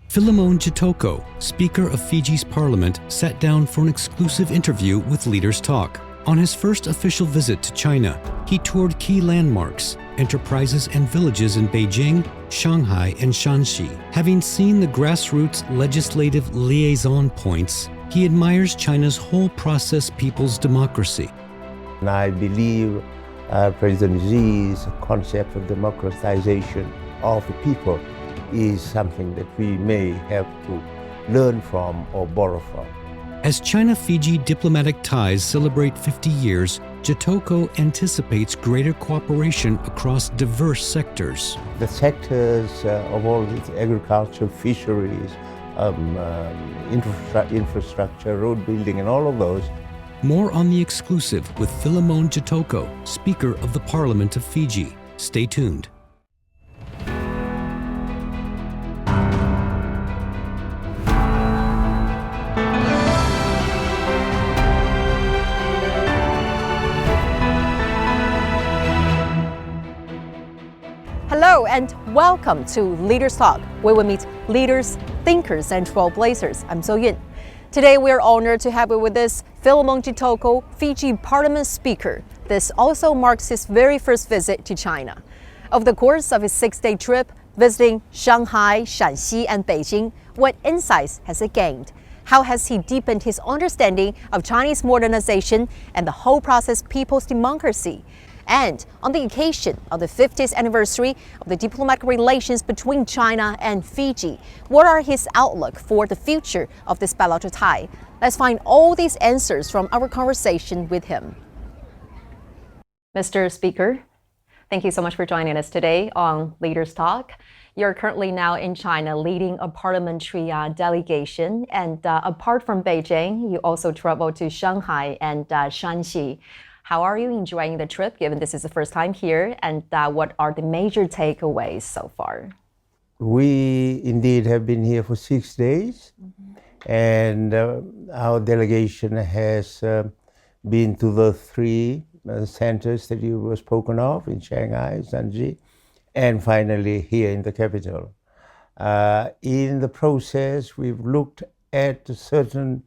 Filimone Jitoko, Speaker of Fiji's parliament, sat down for an exclusive interview with Leaders Talk. On his first official visit to China, he toured key landmarks, enterprises and villages in Beijing, Shanghai and Shaanxi. Having seen the grassroots legislative liaison points, he admires China's whole process people's democracy. And I believe President Xi's concept of democratization of the people is something that we may have to learn from or borrow from. As China-Fiji diplomatic ties celebrate 50 years, Jitoko anticipates greater cooperation across diverse sectors. The sectors of all this agriculture, fisheries, infrastructure, road building, and all of those. More on the exclusive with Filimone Jitoko, Speaker of the Parliament of Fiji. Stay tuned. Hello and welcome to Leaders Talk, where we meet leaders, thinkers, and trailblazers. I'm So-Yun. Today we are honored to have with us Filimone Jitoko, Fiji Parliament Speaker. This also marks his very first visit to China. Over the course of his 6-day trip, visiting Shanghai, Shaanxi, and Beijing, what insights has he gained? How has he deepened his understanding of Chinese modernization and the whole process people's democracy? And on the occasion of the 50th anniversary of the diplomatic relations between China and Fiji, what are his outlook for the future of this bilateral tie? Let's find all these answers from our conversation with him. Mr. Speaker, thank you so much for joining us today on Leaders Talk. You're currently now in China leading a parliamentary delegation, and apart from Beijing, you also traveled to Shanghai and Shaanxi. How are you enjoying the trip, given this is the first time here, and what are the major takeaways so far? We indeed have been here for 6 days, and our delegation has been to the 3 centers that you were spoken of in Shanghai, Shaanxi, and finally here in the capital. In the process, we've looked at certain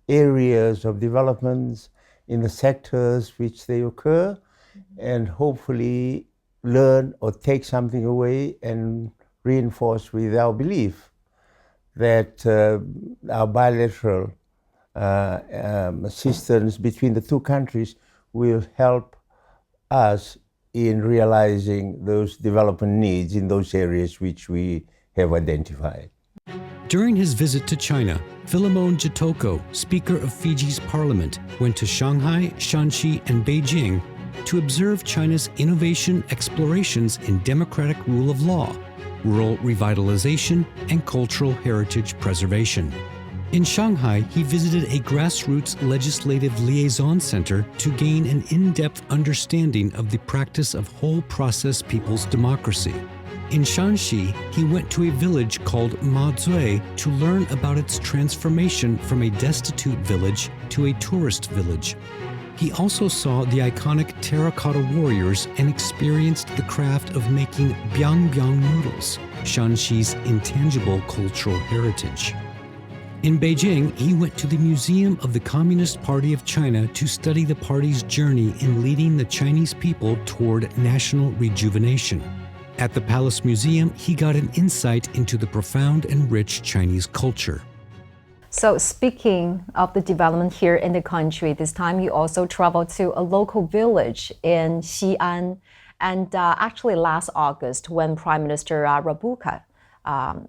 areas of developments in the sectors which they occur, and hopefully learn or take something away and reinforce with our belief that our bilateral assistance between the 2 countries will help us in realizing those development needs in those areas which we have identified. During his visit to China, Filimone Jitoko, Speaker of Fiji's parliament, went to Shanghai, Shaanxi, and Beijing to observe China's innovation explorations in democratic rule of law, rural revitalization, and cultural heritage preservation. In Shanghai, he visited a grassroots legislative liaison center to gain an in-depth understanding of the practice of whole process people's democracy. In Shaanxi, he went to a village called Ma Zui to learn about its transformation from a destitute village to a tourist village. He also saw the iconic terracotta warriors and experienced the craft of making biang noodles, Shaanxi's intangible cultural heritage. In Beijing, he went to the Museum of the Communist Party of China to study the party's journey in leading the Chinese people toward national rejuvenation. At the Palace Museum, he got an insight into the profound and rich Chinese culture. So speaking of the development here in the country, this time you also traveled to a local village in Xi'an. And actually last August, when Prime Minister Rabuka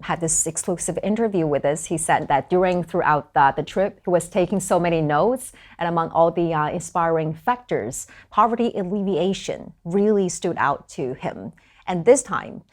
had this exclusive interview with us, he said that throughout the trip, he was taking so many notes, and among all the inspiring factors, poverty alleviation really stood out to him. And this time,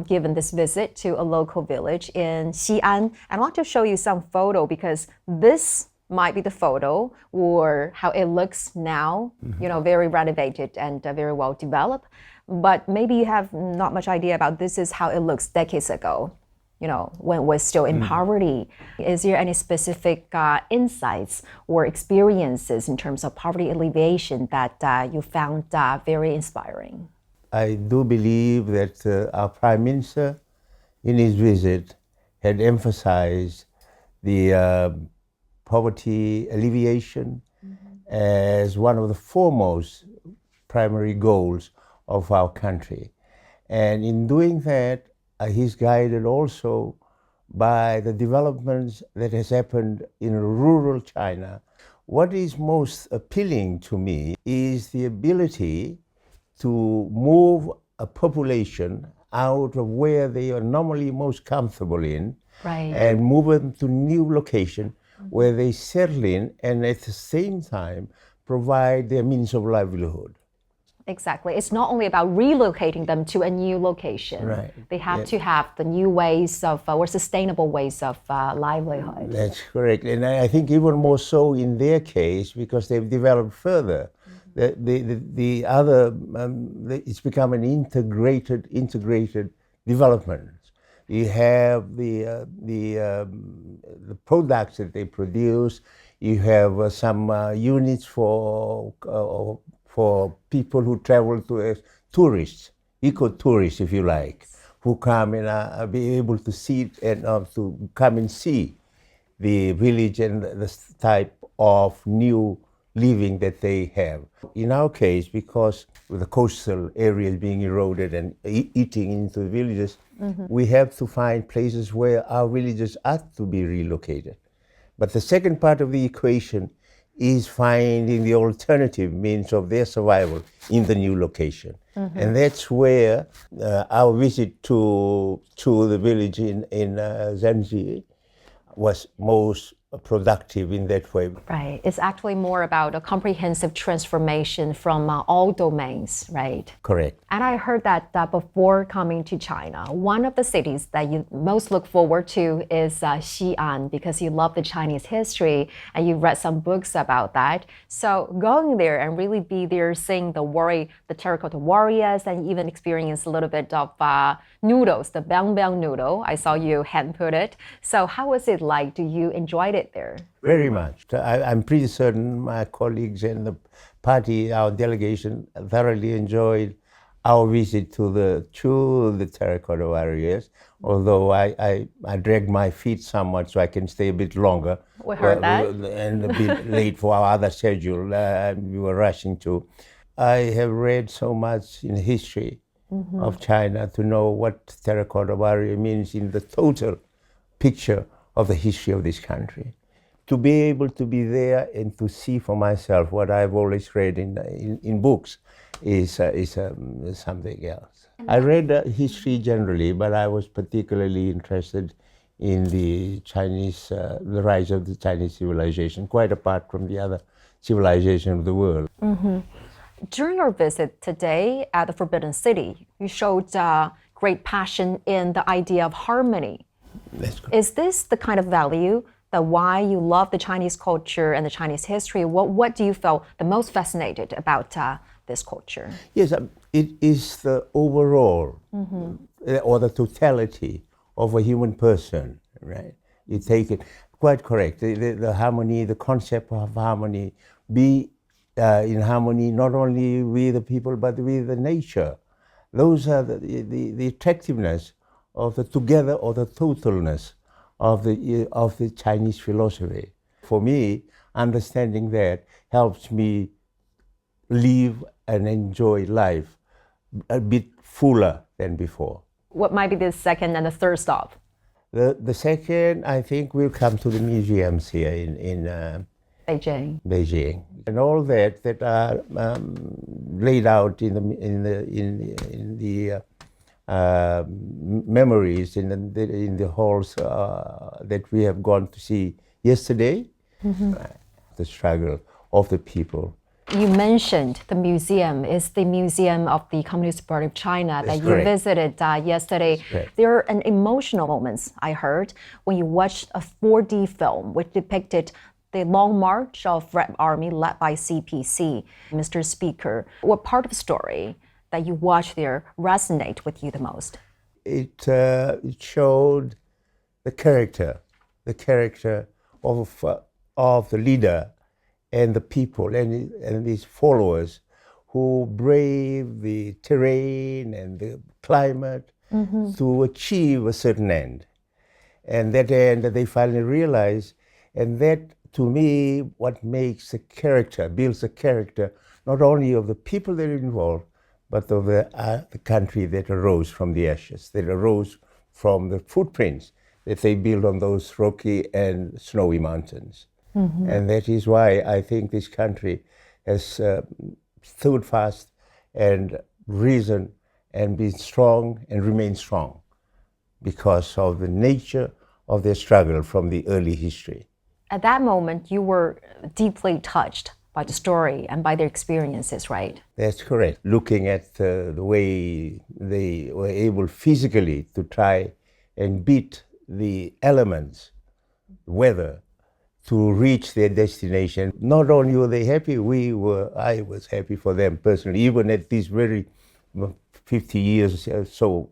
given this visit to a local village in Xi'an, I want to show you some photo because this might be the photo or how it looks now, very renovated and very well developed. But maybe you have not much idea about this is how it looks decades ago, when it was still in poverty. Is there any specific insights or experiences in terms of poverty alleviation that you found very inspiring? I do believe that our Prime Minister, in his visit, had emphasized the poverty alleviation as one of the foremost primary goals of our country. And in doing that, he's guided also by the developments that has happened in rural China. What is most appealing to me is the ability to move a population out of where they are normally most comfortable in, Right. and move them to new location where they settle in, and at the same time provide their means of livelihood. Exactly. It's not only about relocating them to a new location. Right. They have to have the new ways of, or sustainable ways of livelihood. That's correct. And I think even more so in their case, because they've developed further. The other, it's become an integrated development. You have the products that they produce. You have some units for people who travel to as tourists, eco-tourists, if you like, who come and be able to see and to come and see the village and the type of new living that they have. In our case, because with the coastal areas being eroded and eating into the villages, we have to find places where our villages are to be relocated. But the second part of the equation is finding the alternative means of their survival in the new location. And that's where our visit to the village in Shaanxi was most productive in that way. Right. It's actually more about a comprehensive transformation from all domains, right? Correct. And I heard that before coming to China, one of the cities that you most look forward to is Xi'an, because you love the Chinese history and you read some books about that. So going there and really be there, seeing the terracotta warriors, and even experience a little bit of noodles, the biang biang noodle. I saw you hand put it. So how was it like? Do you enjoy it there? Very much. I'm pretty certain my colleagues and the party, our delegation, thoroughly enjoyed our visit to the terracotta warriors, although I dragged my feet somewhat so I can stay a bit longer. We heard that. And a bit late for our other schedule. We were rushing to. I have read so much in history of China to know what terracotta warrior means in the total picture of the history of this country. To be able to be there and to see for myself what I've always read in books is something else. I read history generally, but I was particularly interested in the Chinese, the rise of the Chinese civilization, quite apart from the other civilization of the world. During your visit today at the Forbidden City, you showed great passion in the idea of harmony. That's correct. Is this the kind of value that why you love the Chinese culture and the Chinese history? What do you feel the most fascinated about this culture? Yes, it is the overall or the totality of a human person, right? You take it quite correct. The harmony, the concept of harmony, be in harmony not only with the people but with the nature. Those are the attractiveness of the together or the totalness of the Chinese philosophy. For me, understanding that helps me live and enjoy life a bit fuller than before. What might be the second and the third stop? The second, I think, will come to the museums here in Beijing. and all that are laid out in the memories in the halls that we have gone to see yesterday. The struggle of the people. You mentioned the museum is the Museum of the Communist Party of China that you visited yesterday. There are emotional moments, I heard, when you watched a 4D film which depicted the long march of Red Army led by CPC. Mr. Speaker, what part of the story that you watched there resonate with you the most? It showed the character of the leader and the people and his followers who brave the terrain and the climate to achieve a certain end. And that end they finally realized, and that to me, what makes a character, builds a character, not only of the people that are involved, but of the country that arose from the ashes, that arose from the footprints that they built on those rocky and snowy mountains. Mm-hmm. And that is why I think this country has stood fast and risen and been strong and remains strong because of the nature of their struggle from the early history. At that moment, you were deeply touched by the story and by their experiences, right? That's correct. Looking at the way they were able physically to try and beat the elements, weather, to reach their destination. Not only were they happy, I was happy for them personally, even at this very 50 years or so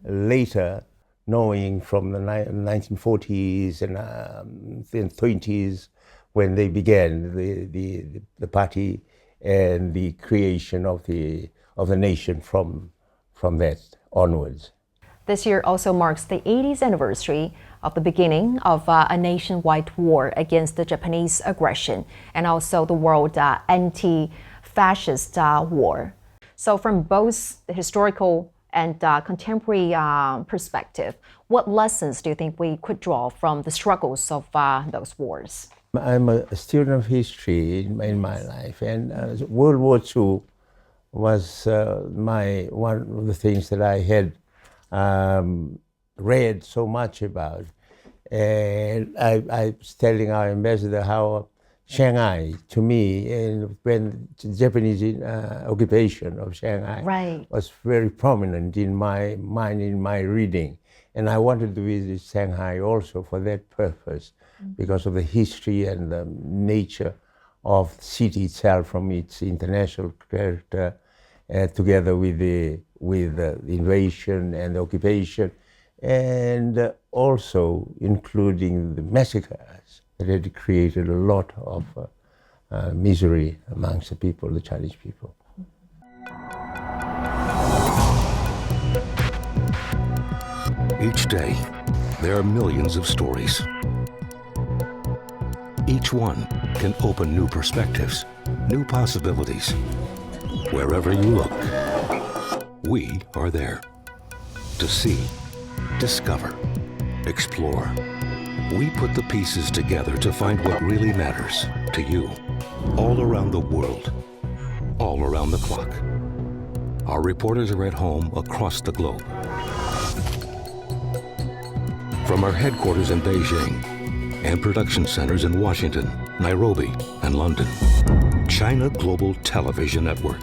later, knowing from the 1940s and 20s when they began the party and the creation of the nation from that onwards. This year also marks the 80th anniversary of the beginning of a nationwide war against the Japanese aggression and also the world anti-fascist war. So from both the historical and contemporary perspective, what lessons do you think we could draw from the struggles of those wars? I'm a student of history in my life, and World War II was one of the things that I had read so much about. And I was telling our ambassador how Shanghai, to me, and when the Japanese occupation of Shanghai was very prominent in my mind, in my reading. And I wanted to visit Shanghai also for that purpose, because of the history and the nature of the city itself, from its international character, together with the invasion and the occupation, and also including the massacres that had created a lot of misery amongst the people, the Chinese people. Each day, there are millions of stories. Each one can open new perspectives, new possibilities. Wherever you look, we are there to see, discover, explore. We put the pieces together to find what really matters to you, all around the world, all around the clock. Our reporters are at home across the globe. From our headquarters in Beijing and production centers in Washington, Nairobi, and London, China Global Television Network.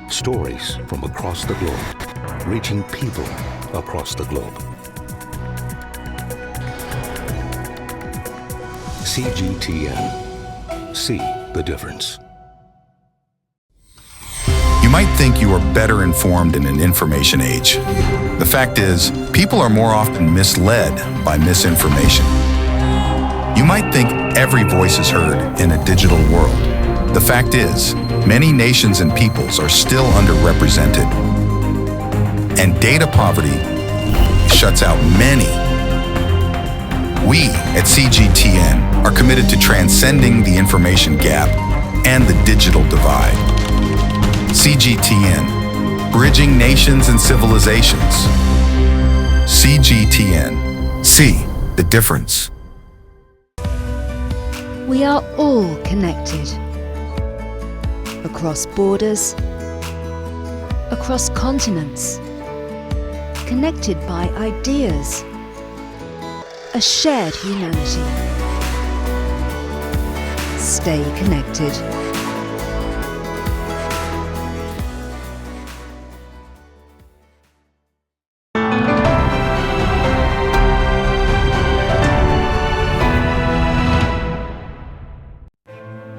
Stories from across the globe, reaching people across the globe. CGTN. See the difference. You might think you are better informed in an information age. The fact is, people are more often misled by misinformation. You might think every voice is heard in a digital world. The fact is, many nations and peoples are still underrepresented. And data poverty shuts out many. We at CGTN are committed to transcending the information gap and the digital divide. CGTN, bridging nations and civilizations. CGTN, see the difference. We are all connected. Across borders, across continents, connected by ideas, a shared humanity. Stay connected.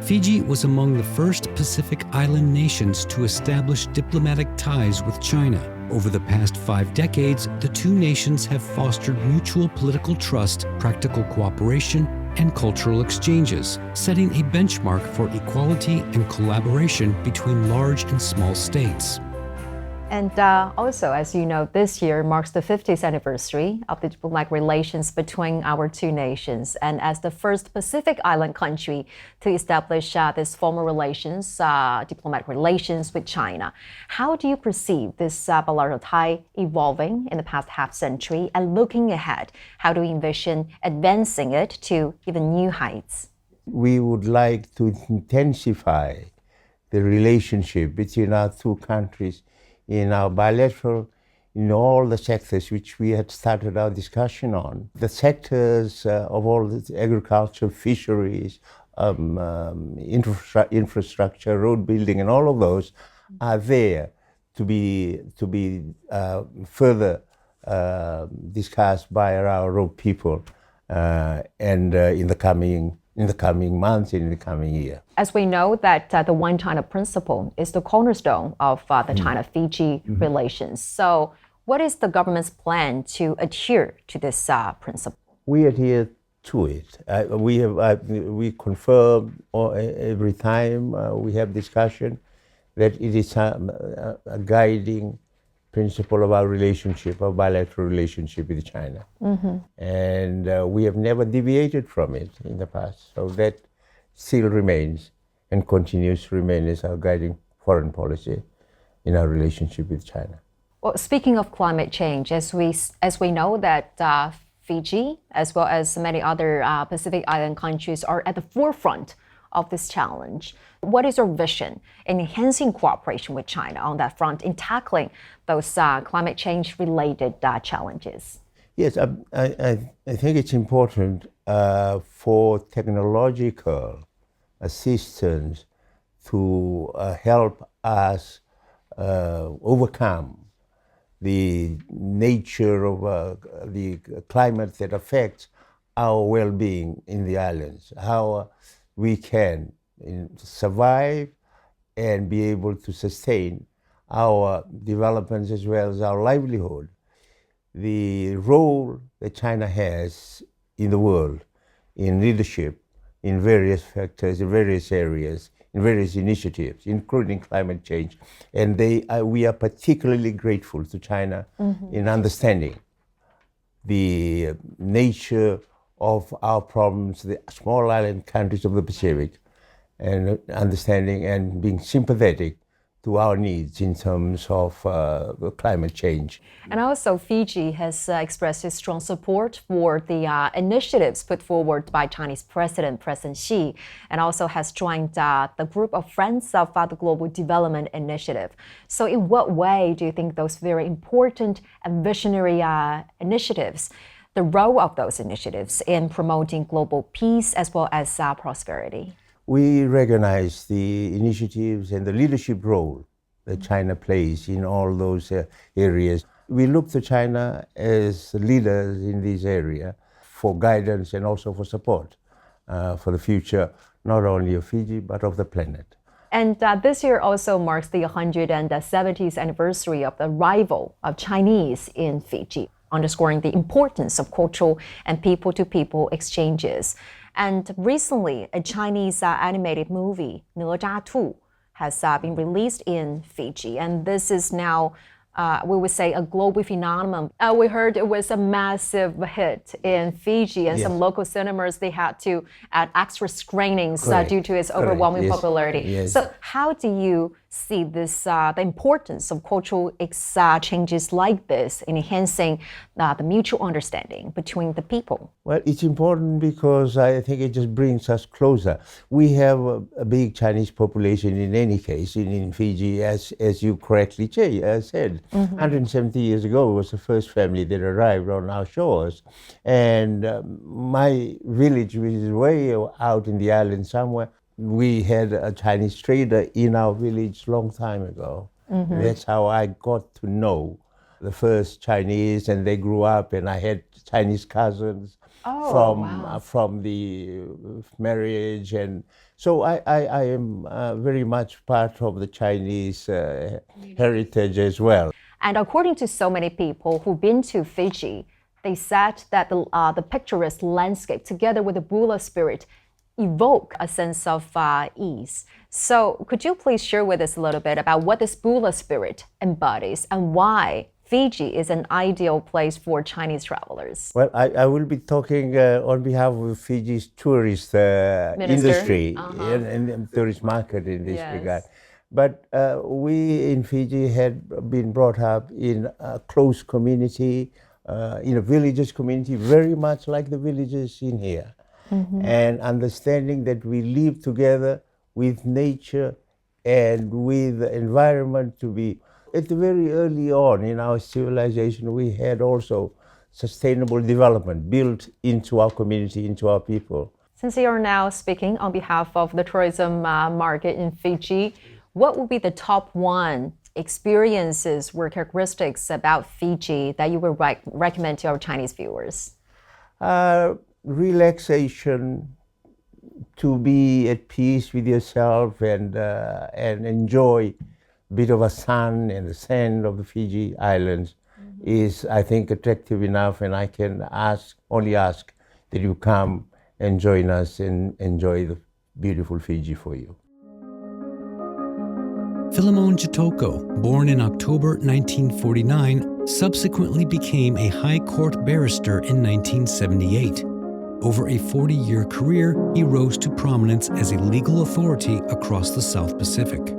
Fiji was among the first Pacific Island nations to establish diplomatic ties with China. Over the past 5 decades, the two nations have fostered mutual political trust, practical cooperation, and cultural exchanges, setting a benchmark for equality and collaboration between large and small states. And also, as you know, this year marks the 50th anniversary of the diplomatic relations between our two nations. And as the first Pacific Island country to establish this formal relations, diplomatic relations with China, how do you perceive this bilateral tie evolving in the past half century? And looking ahead, how do you envision advancing it to even new heights? We would like to intensify the relationship between our two countries in our bilateral, in all the sectors which we had started our discussion on. The sectors of all the agriculture, fisheries, infrastructure, road building, and all of those are there to be further discussed by our road people and in the coming months and in the coming year. As we know that the One China principle is the cornerstone of the China-Fiji relations. So what is the government's plan to adhere to this principle? We adhere to it. We confirm every time we have discussion that it is a guiding principle of our relationship, our bilateral relationship with China. And we have never deviated from it in the past. So that still remains and continues to remain as our guiding foreign policy in our relationship with China. Well, speaking of climate change, as we know that Fiji, as well as many other Pacific Island countries, are at the forefront of this challenge. What is your vision in enhancing cooperation with China on that front in tackling those climate change related challenges? Yes, I think it's important for technological assistance to help us overcome the nature of the climate that affects our well-being in the islands, how we can survive and be able to sustain our developments as well as our livelihood. The role that China has in the world, in leadership, in various factors, in various areas, in various initiatives, including climate change. And we are particularly grateful to China in understanding the nature of our problems, the small island countries of the Pacific, and understanding and being sympathetic to our needs in terms of climate change. And also, Fiji has expressed its strong support for the initiatives put forward by Chinese President Xi, and also has joined the group of Friends of the Global Development Initiative. So in what way do you think those very important and visionary initiatives, the role of those initiatives in promoting global peace as well as prosperity? We recognize the initiatives and the leadership role that China plays in all those areas. We look to China as leaders in this area for guidance and also for support for the future, not only of Fiji, but of the planet. And this year also marks the 170th anniversary of the arrival of Chinese in Fiji, underscoring the importance of cultural and people-to-people exchanges. And recently, a Chinese animated movie, 哪吒2, has been released in Fiji. And this is now, we would say, a global phenomenon. We heard it was a massive hit in Fiji, and some local cinemas, they had to add extra screenings due to its overwhelming popularity. Yes. So how do you see this, the importance of cultural exchanges like this in enhancing the mutual understanding between the people? Well, it's important because I think it just brings us closer. We have a big Chinese population in any case in Fiji, as you correctly said. 170 years ago, it was the first family that arrived on our shores. And my village, which is way out in the island somewhere, we had a Chinese trader in our village a long time ago. That's how I got to know the first Chinese, and they grew up, and I had Chinese cousins from the marriage. And so I am very much part of the Chinese heritage as well. And according to so many people who've been to Fiji, they said that the picturesque landscape, together with the Bula spirit, evoke a sense of ease. So could you please share with us a little bit about what this Bula spirit embodies and why Fiji is an ideal place for Chinese travelers? Well, I will be talking on behalf of Fiji's tourist industry and tourist market in this regard. But we in Fiji had been brought up in a close community, in a villages community, very much like the villages in here. And understanding that we live together with nature and with the environment to be. At the very early on in our civilization, we had also sustainable development built into our community, into our people. Since you are now speaking on behalf of the tourism market in Fiji, what would be the top one experiences or characteristics about Fiji that you would recommend to our Chinese viewers? Relaxation, to be at peace with yourself and enjoy a bit of a sun and the sand of the Fiji Islands is, I think, attractive enough, and I can only ask that you come and join us and enjoy the beautiful Fiji for you. Filimone Jitoko, born in October 1949, subsequently became a High Court barrister in 1978. Over a 40-year career, he rose to prominence as a legal authority across the South Pacific.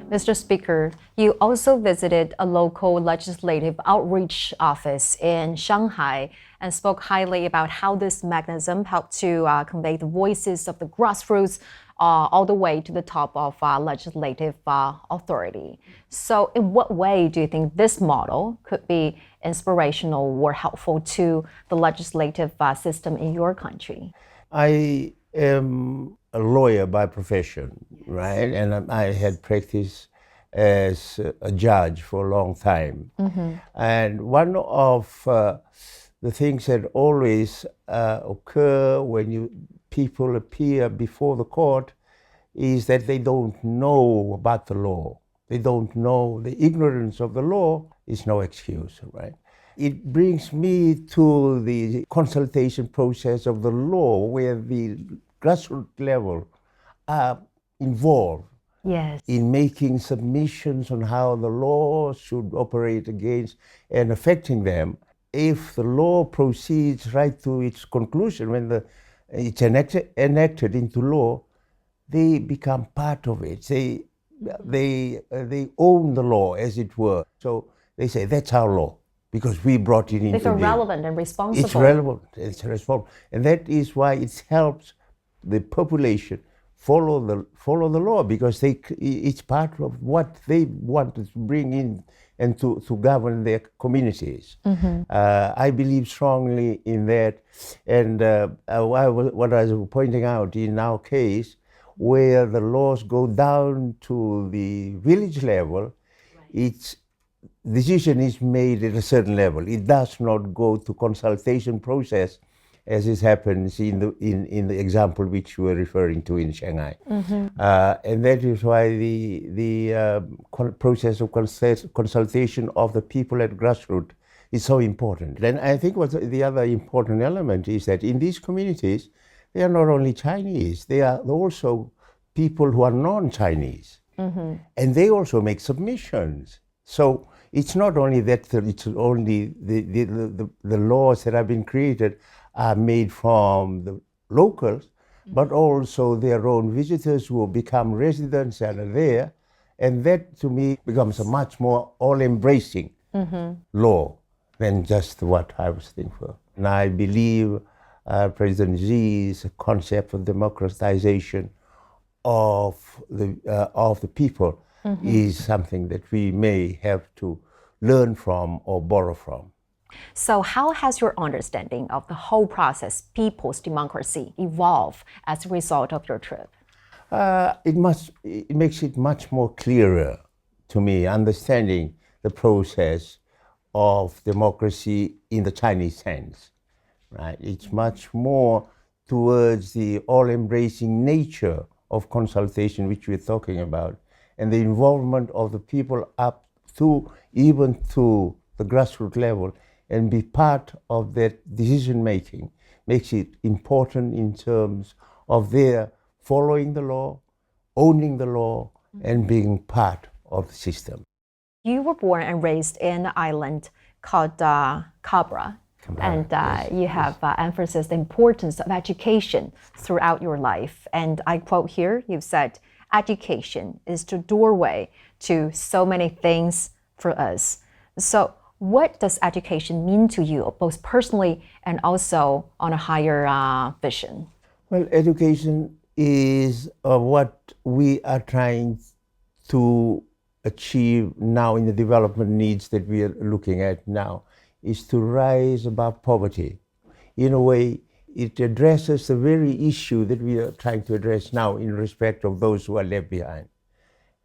Mr. Speaker, you also visited a local legislative outreach office in Shanghai and spoke highly about how this mechanism helped to convey the voices of the grassroots all the way to the top of legislative authority. So in what way do you think this model could be inspirational or helpful to the legislative system in your country? I am a lawyer by profession, right? And I had practiced as a judge for a long time. And one of the things that always occur when people appear before the court is that they don't know about the law. They don't know. The ignorance of the law is no excuse, right? It brings me to the consultation process of the law, where the grassroots level are involved in making submissions on how the law should operate against and affecting them. If the law proceeds right to its conclusion, when it's enacted into law, they become part of it. They own the law, as it were. So they say, that's our law, because we brought it into They feel relevant and responsible. It's relevant, it's responsible. And that is why it helps the population follow the law, because it's part of what they want to bring in and to govern their communities. I believe strongly in that. And what I was pointing out in our case, where the laws go down to the village level, its decision is made at a certain level. It does not go to consultation process, as it happens in the example which you were referring to in Shanghai. And that is why the process of consultation of the people at grassroots is so important. And I think what the other important element is that in these communities, they are not only Chinese, they are also people who are non-Chinese. And they also make submissions. So it's not only that it's only the laws that have been created are made from the locals, but also their own visitors who become residents and are there. And that, to me, becomes a much more all-embracing law than just what I was thinking for. And I believe President Xi's concept of democratization of the people is something that we may have to learn from or borrow from. So how has your understanding of the whole process, people's democracy, evolved as a result of your trip? It makes it much more clearer to me, understanding the process of democracy in the Chinese sense, right? It's much more towards the all-embracing nature of consultation, which we're talking about, and the involvement of the people up to, even to the grassroots level, and be part of that decision making makes it important in terms of their following the law, owning the law, and being part of the system. You were born and raised in an island called Cabra. And yes, you have emphasized the importance of education throughout your life. And I quote here, you've said, education is the doorway to so many things for us. So what does education mean to you, both personally and also on a higher vision? Well, education is what we are trying to achieve now in the development needs that we are looking at now, is to rise above poverty. In a way, it addresses the very issue that we are trying to address now in respect of those who are left behind.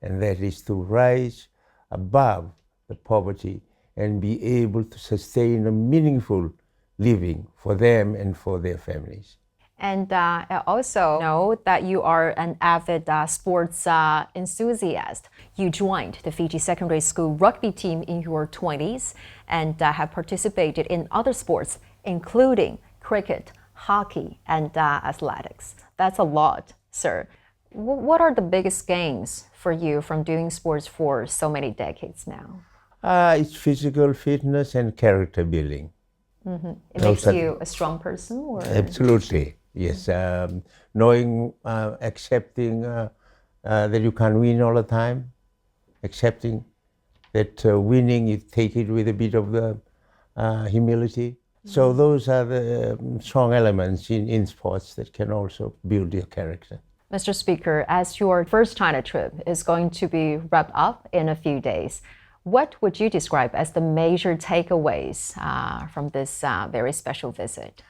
And that is to rise above the poverty and be able to sustain a meaningful living for them and for their families. And I also know that you are an avid sports enthusiast. You joined the Fiji secondary school rugby team in your 20s and have participated in other sports, including cricket, hockey, and athletics. That's a lot, sir. What are the biggest gains for you from doing sports for so many decades now? It's physical fitness and character building. It makes you a strong person? Or? Absolutely. Yes, knowing, accepting that you can't win all the time, accepting that winning, you take it with a bit of the humility. So those are the strong elements in sports that can also build your character. Mr. Speaker, as your first China trip is going to be wrapped up in a few days, what would you describe as the major takeaways from this very special visit?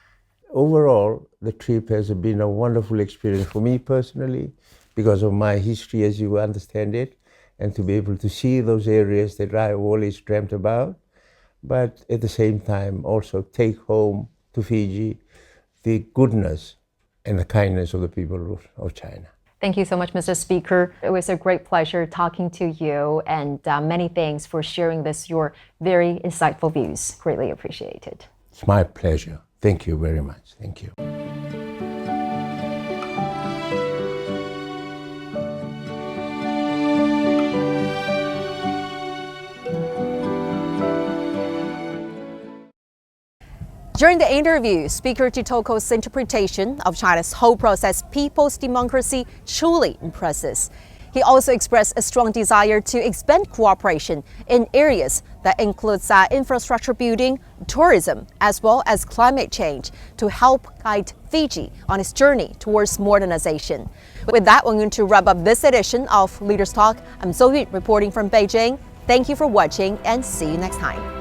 Overall, the trip has been a wonderful experience for me personally because of my history as you understand it, and to be able to see those areas that I always dreamt about, but at the same time also take home to Fiji the goodness and the kindness of the people of China. Thank you so much, Mr. Speaker. It was a great pleasure talking to you, and many thanks for sharing your very insightful views. Greatly appreciated. It's my pleasure. Thank you very much. Thank you. During the interview, Speaker Jitoko's interpretation of China's hope process people's democracy truly impresses. He also expressed a strong desire to expand cooperation in areas that includes infrastructure building, tourism, as well as climate change to help guide Fiji on its journey towards modernization. With that, we're going to wrap up this edition of Leaders Talk. I'm So Yun reporting from Beijing. Thank you for watching and see you next time.